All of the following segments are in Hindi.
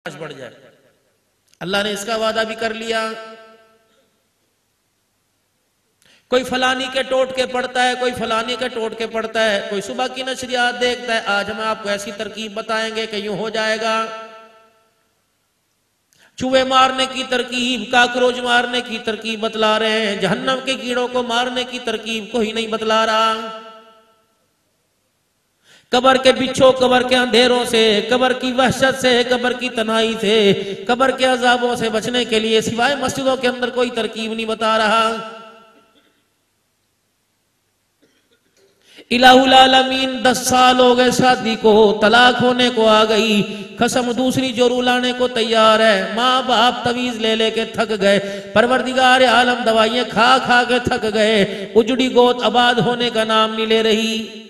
बढ़ जाए। अल्लाह ने इसका वादा भी कर लिया। कोई फलानी के टोटके पढ़ता है, कोई फलानी के टोटके पढ़ता है, कोई सुबह की नशरियात देखता है। आज हम आपको ऐसी तरकीब बताएंगे कि यूं हो जाएगा। चूहे मारने की तरकीब, काकरोच मारने की तरकीब बतला रहे हैं, जहन्नम के कीड़ों को मारने की तरकीब कोई नहीं बतला रहा। कब्र के बिच्छों, कब्र के अंधेरों से, कब्र की वहशत से, कब्र की तन्हाई से, कब्र के अजाबों से बचने के लिए सिवाय मस्जिदों के अंदर कोई तरकीब नहीं बता रहा। इलाहुल आलमीन 10 साल हो गए शादी को, तलाक होने को आ गई, कसम दूसरी जोरू लाने को तैयार है। माँ बाप तवीज ले लेके थक गए, परवरदिगार आलम दवाइयां खा खा के थक गए, उजड़ी गोद आबाद होने का नाम नहीं ले रही।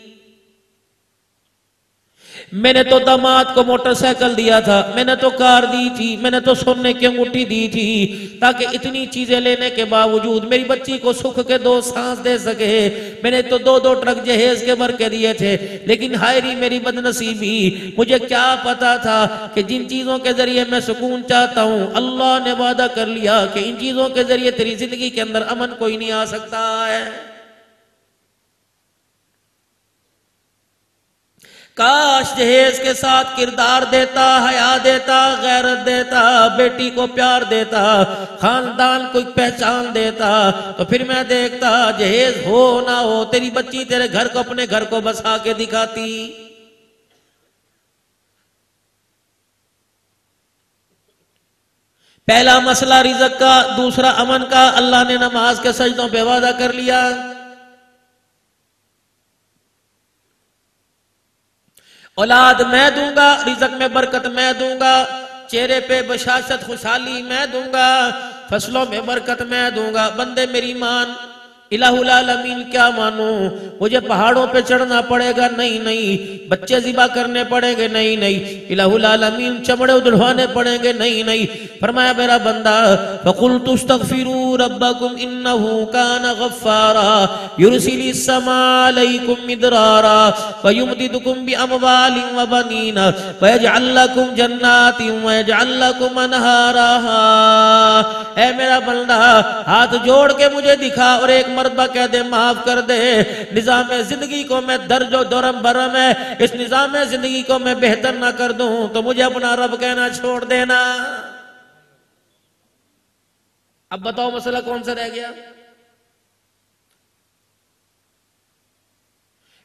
मैंने तो दामाद को मोटरसाइकिल दिया था, मैंने तो कार दी थी, मैंने तो सोने की अंगूठी दी थी, ताकि इतनी चीजें लेने के बावजूद मेरी बच्ची को सुख के 2 सांस दे सके। मैंने तो 2-2 ट्रक जहेज के भर के दिए थे, लेकिन हायरी मेरी बदनसीबी, मुझे क्या पता था कि जिन चीजों के जरिए मैं सुकून चाहता हूं, अल्लाह ने वादा कर लिया कि इन चीजों के जरिए तेरी जिंदगी के अंदर अमन कोई नहीं आ सकता है। काश जहेज के साथ किरदार देता, हया देता, गैरत देता, बेटी को प्यार देता, खानदान को पहचान देता, तो फिर मैं देखता जहेज हो ना हो तेरी बच्ची तेरे घर को, अपने घर को बसा के दिखाती। पहला मसला रिज़्क़ का, दूसरा अमन का। अल्लाह ने नमाज के सजदों पे वादा कर लिया। औलाद मैं दूंगा, रिज़्क़ में बरकत मैं दूंगा, चेहरे पे बशाशत खुशहाली मैं दूंगा, फसलों में बरकत मैं दूंगा। बंदे मेरी मान, इलाहुल आलमीन क्या मानूं? मुझे पहाड़ों पे चढ़ना पड़ेगा? नहीं नहीं। बच्चे ज़िबा करने पड़ेंगे? नहीं नहीं। इलाहुल आलमीन चमड़े उधड़वाने पड़ेंगे? नहीं नहीं। फरमाया मेरा बंदा, फ़क़ुल्तु अस्तग़फ़िरू रब्बकुम इन्नहु कान गफ़्फ़ारा युरसिलिस समा अलैकुम मिदरारा व युमदिदुकुम बिअमवालिन व बनीन व यजअल लकुम जन्नातिन व यजअल लकुम अनहारा। ऐ मेरा बंदा, हाथ जोड़ के मुझे दिखा और एक मर्तबा कह दे माफ कर दे। निजाम जिंदगी को मैं दर्जो दरम बरम है, इस निजाम जिंदगी को मैं बेहतर ना कर दूं तो मुझे अपना रब कहना छोड़ देना। अब बताओ मसला कौन सा रह गया?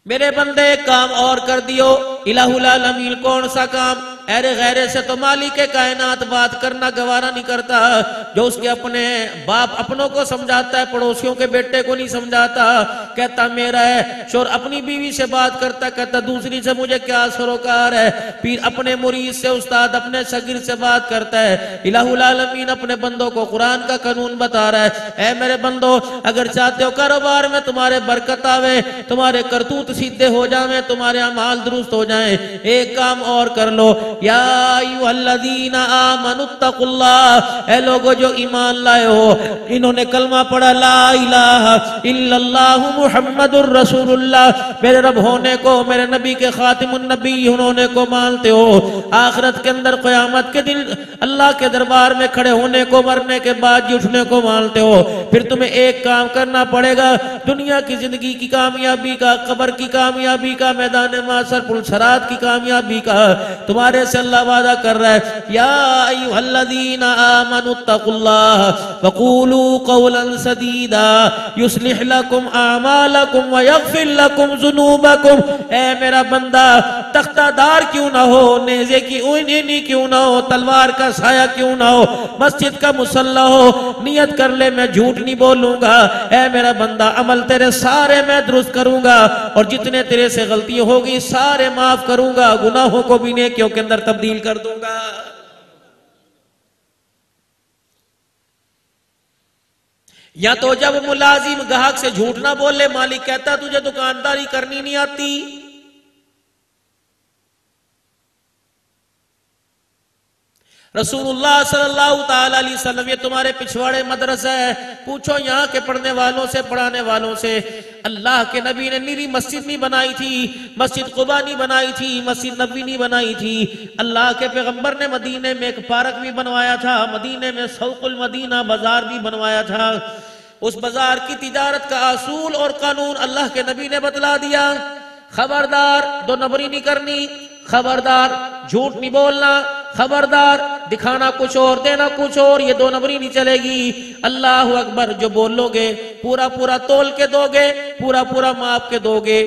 मेरे बंदे काम और कर दियो। इलाहुल आलमीन कौन सा काम? अरे गैरे से तो मालिक कायनात बात करना गवारा नहीं करता। जो उसके अपने बाप अपनों को समझाता है, पड़ोसियों के बेटे को नहीं समझाता। कहता मेरा है। शोर अपनी बीवी से बात करता, कहता दूसरी से मुझे क्या सरोकार है। पीर अपने मुरीद से, उस्ताद अपने शगिर से बात करता है। इलाहुल आलमीन अपने बंदों को कुरान का कानून बता रहा है। ऐ मेरे बंदो, अगर चाहते हो कारोबार में तुम्हारे बरकत आवे, तुम्हारे करतूत सीधे हो जाए, तुम्हारे अमाल दुरुस्त हो जाए, एक काम और कर लो। या अय्युहल्लज़ीना आमनुत्तकुल्लाह, ऐ लोगो जो ईमान लाए हो, इन्होंने कलमा पढ़ा ला इलाहा इल्लल्लाहु मुहम्मदुर रसूलुल्लाह, मेरे रब होने को, मेरे नबी के खातिमुन नबी होने को मानते हो, आखिरत के अंदर क़यामत के दिन अल्लाह के दरबार में खड़े होने को, मरने के बाद जी उठने को मानते हो, फिर तुम्हें एक काम करना पड़ेगा। दुनिया की जिंदगी की कामयाबी का, कब्र की कामयाबी का, मैदान माशर पुलसरात की कामयाबी का तुम्हारे से अल्लाह वादा कर रहा है। या अय्युहल्लज़ीना आमनुत्तकुल्लाह वक़ूलू क़ौलन सदीदा युस्लिह लकुम आमालकुम व यग़फिर लकुम ज़ुनूबकुम। ऐ मेरा बंदा, तख्तादार क्यों ना हो, नेज़े की ऊनी क्यों ना हो, तलवार का साया क्यों ना हो, मस्जिद का मुसल्ला हो, नियत कर ले मैं झूठ नहीं बोलूंगा। ऐ मेरा बंदा, अमल तेरे सारे मैं दुरुस्त करूंगा और जितने तेरे से गलती होगी सारे माफ करूंगा, गुनाहों को भी नेकियों के अंदर तब्दील कर दूंगा। या तो जब मुलाजिम ग्राहक से झूठ ना बोले, मालिक कहता तुझे दुकानदारी करनी नहीं आती। रसूलुल्लाह सल्लल्लाहु ताला अलैहि वसल्लम ये तुम्हारे पिछवाड़े मदरसा है, पूछो यहाँ के पढ़ने वालों से, पढ़ाने वालों से। अल्लाह के नबी ने निरी मस्जिद नहीं बनाई थी, मस्जिद कुबा नहीं बनाई थी, मस्जिद नबी नहीं बनाई थी। अल्लाह के पैगंबर ने मदीने में एक पार्क भी बनवाया था, मदीने में सौकुल मदीना बाजार भी बनवाया था। उस बाजार की तिजारत का असूल और कानून अल्लाह के नबी ने बतला दिया। खबरदार दो नंबरी नहीं करनी, खबरदार झूठ नहीं बोलना, खबरदार दिखाना कुछ और देना कुछ और, ये दो नंबरी नहीं चलेगी। अल्लाह अकबर, जो बोलोगे पूरा पूरा तोल के दोगे, पूरा पूरा माप के दोगे।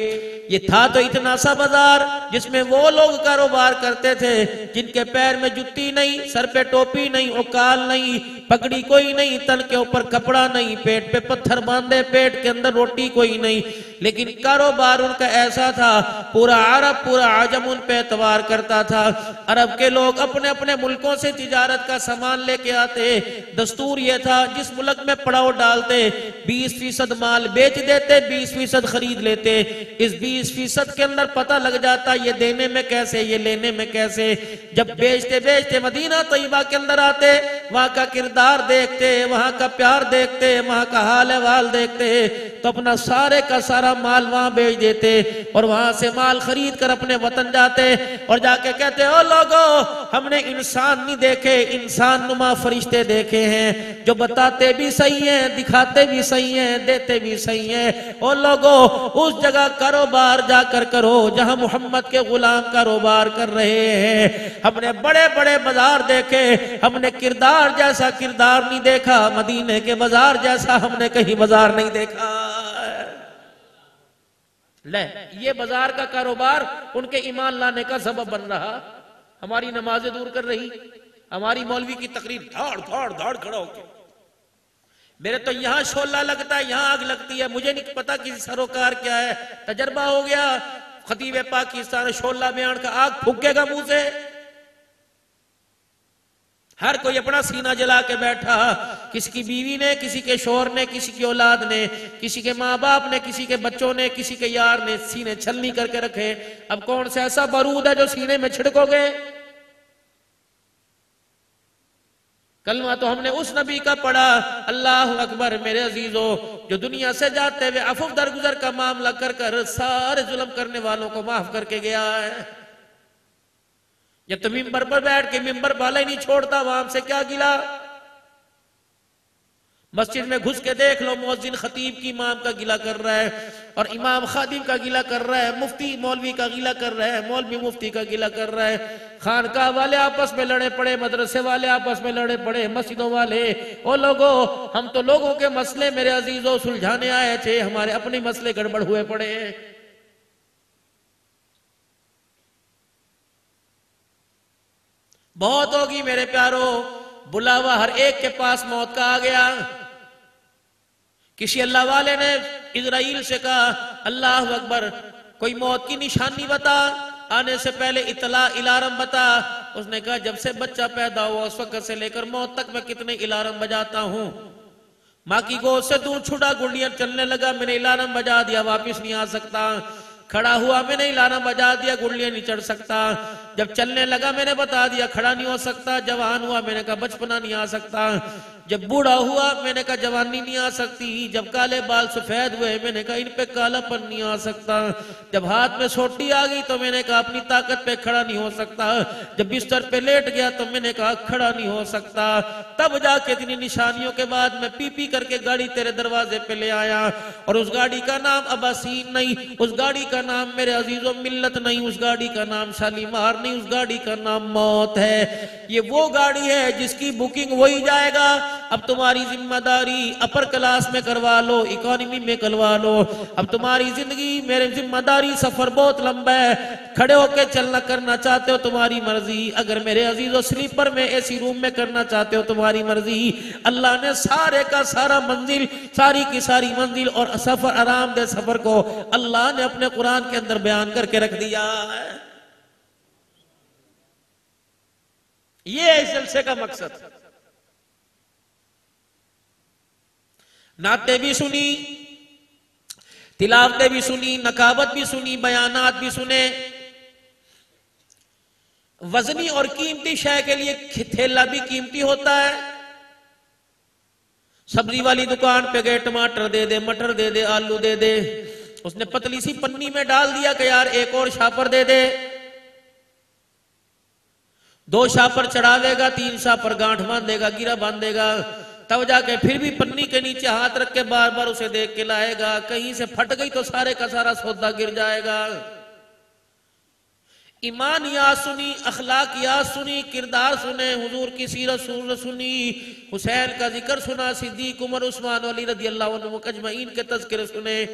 ये था तो इतना सा बाजार जिसमें वो लोग कारोबार करते थे जिनके पैर में जुत्ती नहीं, सर पे टोपी नहीं, औकाल नहीं, पगड़ी कोई नहीं, तन के ऊपर कपड़ा नहीं, पेट पे पत्थर बांधे, पेट के अंदर रोटी कोई नहीं, लेकिन कारोबार उनका ऐसा था पूरा अरब पूरा आजम उन पे एतवार करता था। अरब के लोग अपने अपने मुल्कों से तिजारत का सामान लेके आते। दस्तूर ये था जिस मुल्क में पड़ाव डालते 20% माल बेच देते, 20% खरीद लेते। इस 20% के अंदर पता लग जाता ये देने में कैसे, ये लेने में कैसे। जब बेचते बेचते मदीना तैयबा के अंदर आते, वहां का किरदार देखते, वहां का प्यार देखते, वहां का हाल अहवाल देखते, तो अपना सारे का सारा माल वहां बेच देते और वहां से माल खरीद कर अपने वतन जाते और जाके कहते, ओ लोगो हमने इंसान नहीं देखे, इंसान नुमा फरिश्ते देखे हैं जो बताते भी सही हैं, दिखाते भी सही हैं, देते भी सही हैं। ओ लोगो उस जगह कारोबार जाकर करो जहां मोहम्मद के गुलाम कारोबार कर रहे हैं। हमने बड़े बड़े बाजार देखे, हमने किरदार जैसा किरदार नहीं देखा, मदीने के बाजार जैसा हमने कहीं बाजार नहीं देखा। ले ये बाजार का कारोबार उनके ईमान लाने का सबब बन रहा, हमारी नमाजें दूर कर रही, हमारी मौलवी की तकरीर धाड़ धाड़ धाड़ खड़ा होके। मेरे तो यहां शोला लगता है, यहां आग लगती है, मुझे नहीं पता कि सरोकार क्या है, तजर्बा हो गया। खतीब पाकिस्तान शोला बयान का आग फूकेगा मुंह से। हर कोई अपना सीना जला के बैठा, किसी की बीवी ने, किसी के शोहर ने, किसी की औलाद ने, किसी के माँ बाप ने, किसी के बच्चों ने, किसी के यार ने सीने छलनी करके रखे। अब कौन सा ऐसा बारूद है जो सीने में छिड़कोगे? कलमा तो हमने उस नबी का पढ़ा, अल्लाह अकबर। मेरे अजीजों, जो दुनिया से जाते हुए अफव दरगुजर का मामला कर कर सारे जुल्म करने वालों को माफ करके गया है। जब तो मिंबर पर बैठ के मिंबर वाला ही नहीं छोड़ता, वहां से क्या गिला। मस्जिद में घुस के देख लो, मुअज्जिन खतीब की इमाम का गिला कर रहा है और इमाम खादिम का गिला कर रहा है, मुफ्ती मौलवी का गिला कर रहा है, मौलवी मुफ्ती का गिला कर रहा है, खानकाह वाले आपस में लड़े पड़े, मदरसे वाले आपस में लड़े पड़े, मस्जिदों वाले। ओ लोगो, हम तो लोगों के मसले मेरे अजीजों सुलझाने आए थे, हमारे अपने मसले गड़बड़ हुए पड़े। बहुत होगी मेरे प्यारो, बुलावा हर एक के पास मौत का आ गया। किसी अल्लाह वाले ने इजराइल से कहा, अल्लाह अकबर, कोई मौत की निशानी बता, आने से पहले इतला इलारम बता। उसने कहा, जब से बच्चा पैदा हुआ उस वक्त से लेकर मौत तक मैं कितने इलारम बजाता हूं। माँ की गोद से दूर छुड़ा, गुंडियां चलने लगा, मैंने इलारम बजा दिया, वापिस नहीं आ सकता। खड़ा हुआ, मैंने इलारम बजा दिया, गुंडियां नहीं चढ़ सकता। जब चलने लगा, मैंने बता दिया खड़ा नहीं हो सकता। जवान हुआ, मैंने कहा बचपना नहीं आ सकता। जब बूढ़ा हुआ, मैंने कहा जवानी नहीं आ सकती। जब काले बाल सफेद हुए, मैंने कहा इन पे कालापन नहीं आ सकता। जब हाथ में सोटी आ गई, तो मैंने कहा अपनी ताकत पे खड़ा नहीं हो सकता। जब बिस्तर पे लेट गया, तो मैंने कहा खड़ा नहीं हो सकता। तब जाके इतनी निशानियों के बाद मैं पी पी करके गाड़ी तेरे दरवाजे पे ले आया। और उस गाड़ी का नाम अबासीन नहीं, उस गाड़ी का नाम मेरे अजीजों मिल्लत नहीं, उस गाड़ी का नाम शालीमार नहीं, उस गाड़ी का नाम मौत है। ये वो गाड़ी है जिसकी बुकिंग वही जाएगा। अब तुम्हारी जिम्मेदारी अपर क्लास में करवा लो, इकोनॉमी में करवा लो। अब तुम्हारी जिंदगी, मेरी जिम्मेदारी, सफर बहुत लंबा है। खड़े होके चलना करना चाहते हो तुम्हारी मर्जी, अगर मेरे अजीजों स्लीपर में एसी रूम में करना चाहते हो तुम्हारी मर्जी। अल्लाह ने सारे का सारा मंजिल, सारी की सारी मंजिल और सफर, आरामदेह सफर को अल्लाह ने अपने कुरान के अंदर बयान करके रख दिया है। ये है इस जलसे का मकसद। नाते भी सुनी, तिलावतें भी सुनी, नकाबत भी सुनी, बयानात भी सुने। वजनी और कीमती शय के लिए थैला भी कीमती होता है। सब्जी वाली दुकान पे गए, टमाटर दे दे, मटर दे दे, आलू दे दे, उसने पतली सी पन्नी में डाल दिया कि यार एक और शापर दे दे। 2 शापर चढ़ावेगा, 3 शापर गांठ बांधेगा, गिरा बांधेगा, तब जाके फिर भी पन्नी के नीचे हाथ रख के बार बार उसे देख के लाएगा। कहीं से फट गई तो सारे का सारा सौदा गिर जाएगा। ईमान याद सुनी, अखलाक याद सुनी, किरदार सुने, हुजूर की सीरत सुनी, हुसैन का जिक्र सुना, सिद्दीक, उमर, उस्मान, अली रज़ी अल्लाह अन्हुम अजमईन के तज़किरे सुने।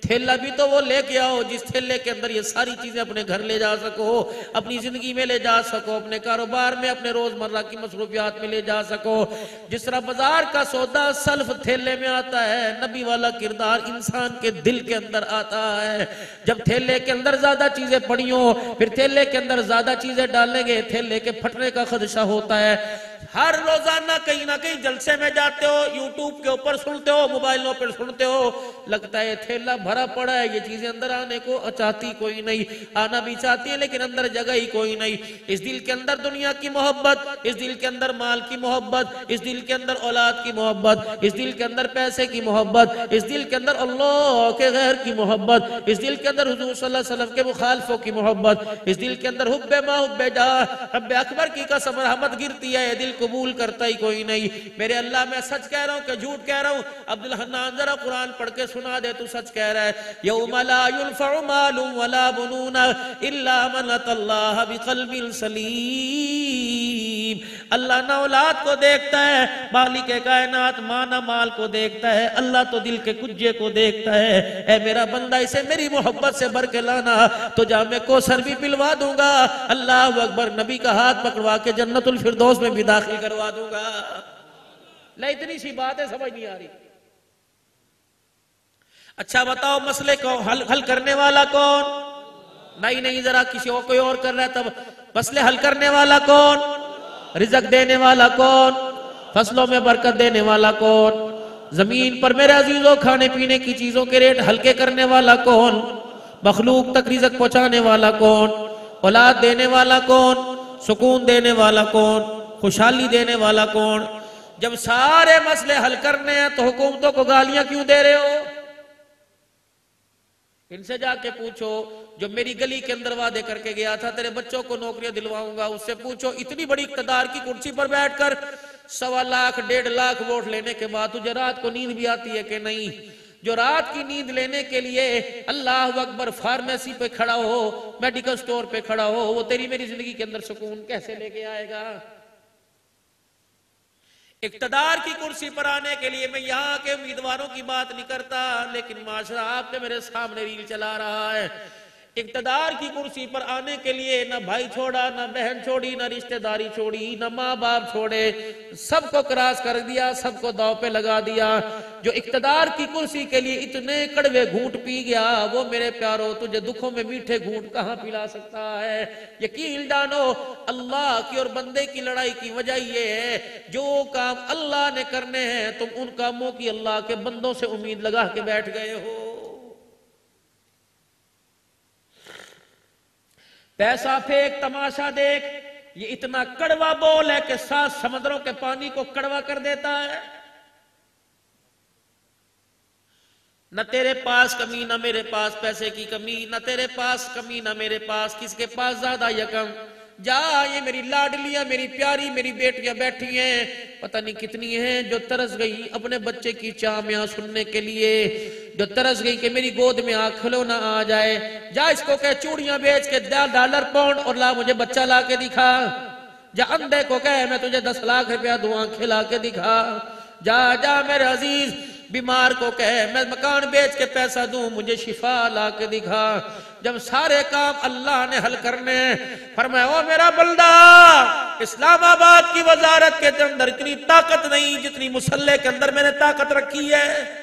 थैला भी तो वो लेके आओ जिस थैले के अंदर ये सारी चीजें अपने घर ले जा सको, अपनी जिंदगी में ले जा सको, अपने कारोबार में, अपने रोजमर्रा की मसरूफियात में ले जा सको। जिस तरह बाजार का सौदा सल्फ थैले में आता है, नबी वाला किरदार इंसान के दिल के अंदर आता है। जब थैले के अंदर ज्यादा चीजें पड़ी हो, फिर थैले के अंदर ज्यादा चीजें डालेंगे, थैले के फटने का खदशा होता है। हर रोजाना कहीं ना कहीं जलसे में जाते हो, यूट्यूब के ऊपर सुनते हो, मोबाइलों पर सुनते हो, लगता है थैला भरा पड़ा है, ये चीजें अंदर आने को चाहती कोई नहीं, आना भी चाहती है लेकिन अंदर जगह ही कोई नहीं। इस दिल के अंदर दुनिया की मोहब्बत, इस दिल के अंदर माल की मोहब्बत, इस दिल के अंदर औलाद की मोहब्बत, इस दिल के अंदर पैसे की मोहब्बत, इस दिल के अंदर अल्लाह के गैर की मोहब्बत, इस दिल के अंदर हुजूर सल्लल्लाहु अलैहि वसल्लम के मुखालिफों की मोहब्बत, इस दिल के अंदर हुब्बे मा हुब्बे जा, रब्बे अकबर की कसम रहमत गिरती है, दिल कबूल करता ही कोई नहीं। मेरे अल्लाह, मैं सच कह रहा हूं कि झूठ कह रहा हूं? अब्दुल हन्नान जरा कुरान पढ़ के सुना दे, तू सच कह रहा है। यौमा ला युनफउ मालुन वला बुनून इल्ला मन अतल्लाह बिक़ल्बिन सलीम। अल्लाह ना औलाद को देखता है, मालिक कायनात माना माल को देखता है, अल्लाह तो दिल के कुज्जे को देखता है। ऐ मेरा बंदा, इसे मेरी मोहब्बत से भर के लाना तो जामे कौसर भी पिलवा दूंगा। अल्लाह अकबर, नबी का हाथ पकड़वा के जन्नतुल फिरदौस में भी दाखिल करवा दूंगा। ले इतनी सी बात है, समझ नहीं आ रही। अच्छा बताओ, मसले को हल करने वाला कौन? नहीं, जरा किसी और कोई और कर रहा है, तब मसले हल करने वाला कौन? रिज़्क देने वाला कौन? फसलों में बरकत देने वाला कौन? जमीन पर मेरे अजीजों खाने पीने की चीजों के रेट हल्के करने वाला कौन? मखलूक तक रिज़्क पहुंचाने वाला कौन? औलाद देने वाला कौन? सुकून देने वाला कौन? खुशहाली देने वाला कौन? जब सारे मसले हल करने हैं तो हुकूमतों को गालियां क्यों दे रहे हो? इनसे जाके पूछो, जो मेरी गली के अंदर वादे करके गया था तेरे बच्चों को नौकरियां दिलवाऊंगा, उससे पूछो इतनी बड़ी इक़्तिदार की कुर्सी पर बैठकर 1.25 लाख 1.5 लाख वोट लेने के बाद तुझे रात को नींद भी आती है कि नहीं? जो रात की नींद लेने के लिए अल्लाह अकबर फार्मेसी पे खड़ा हो, मेडिकल स्टोर पे खड़ा हो, वो तेरी मेरी जिंदगी के अंदर सुकून कैसे लेके आएगा? इक़्तिदार की कुर्सी पर आने के लिए मैं यहाँ के उम्मीदवारों की बात नहीं करता, लेकिन माशरा आपके मेरे सामने रील चला रहा है। इक़्तिदार की कुर्सी पर आने के लिए ना भाई छोड़ा, ना बहन छोड़ी, ना रिश्तेदारी छोड़ी, ना माँ बाप छोड़े, सबको क्रॉस कर दिया, सबको दाव पे लगा दिया। जो इक़्तिदार की कुर्सी के लिए इतने कड़वे घूंट पी गया, वो मेरे प्यारो तुझे दुखों में मीठे घूंट कहाँ पिला सकता है? यकीन जानो, अल्लाह की और बंदे की लड़ाई की वजह ये है, जो काम अल्लाह ने करने हैं तुम उन कामों की अल्लाह के बंदों से उम्मीद लगा के बैठ गए हो। पैसा फेंक, तमाशा देख, ये इतना कड़वा बोल है कि 7 समुद्रों के पानी को कड़वा कर देता है। न तेरे पास कमी, न मेरे पास पैसे की कमी, न तेरे पास कमी, न मेरे पास, किसके पास ज्यादा या कम? जा, ये मेरी लाडलियां, मेरी प्यारी, मेरी बेटियां बैठी हैं, पता नहीं कितनी हैं, जो तरस गई अपने बच्चे की चामियां सुनने के लिए, जो तरस गई कि मेरी गोद में खिलौना आ जाए। जा, इसको कह चूड़ियां बेच के $, पाउंड और ला मुझे बच्चा ला के दिखा। जा, अंधे को कह मैं तुझे 10 लाख रुपया दूं, आंखें ला के दिखा। जा मेरे अजीज, बीमार को कह मैं मकान बेच के पैसा दूं, मुझे शिफा ला के दिखा। जब सारे काम अल्लाह ने हल करने, फरमाया ओ मेरा बंदा, इस्लामाबाद की वजारत के अंदर इतनी ताकत नहीं जितनी मुसल्ले के अंदर मैंने ताकत रखी है।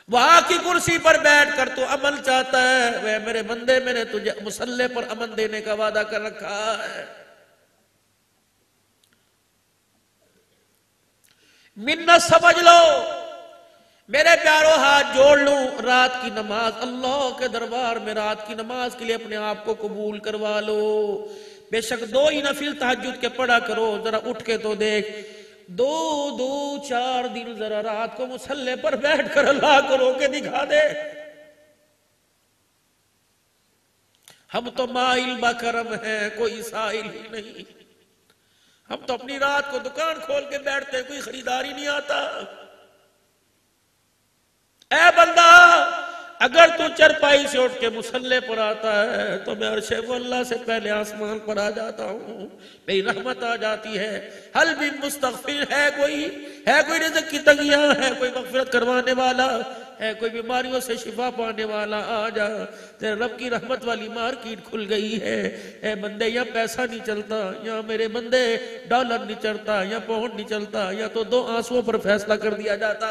वहां की कुर्सी पर बैठकर तू अमल चाहता है, वे मेरे बंदे, मैंने तुझे मुसल्ले पर अमन देने का वादा कर रखा है। मिन्नत समझ लो, मेरे प्यारो हाथ जोड़ लूं, रात की नमाज, अल्लाह के दरबार में रात की नमाज के लिए अपने आप को कबूल करवा लो। बेशक 2 ही नफिल तहज्जुद के पढ़ा करो, जरा उठ के तो देख, 2-4 दिन जरा रात को मुसल्ले पर बैठ कर अल्लाह को रोके दिखा दे। हम तो माइल बकरम है, कोई साइल ही नहीं। हम तो अपनी रात को दुकान खोल के बैठते, कोई खरीदारी नहीं आता। ऐ बंदा, अगर तू चरपाई से उठ के मुसल्ले पर आता है तो मैं अर्शे अल्लाह से पहले आसमान पर आ जाता हूँ, मेरी रहमत आ जाती है। हल भी मुस्तगफिर है कोई रिज़्क़ की तंगियां है, कोई मग़फ़िरत करवाने वाला है, कोई बीमारियों से शिफा पाने वाला, आ जा, तेरे रब की रहमत वाली मार्केट खुल गई है। ए बंदे, यहाँ पैसा नहीं चलता, यहाँ मेरे बंदे डॉलर नहीं चलता, यहाँ पाउंड नहीं चलता, यहाँ तो 2 आंसुओं पर फैसला कर दिया जाता।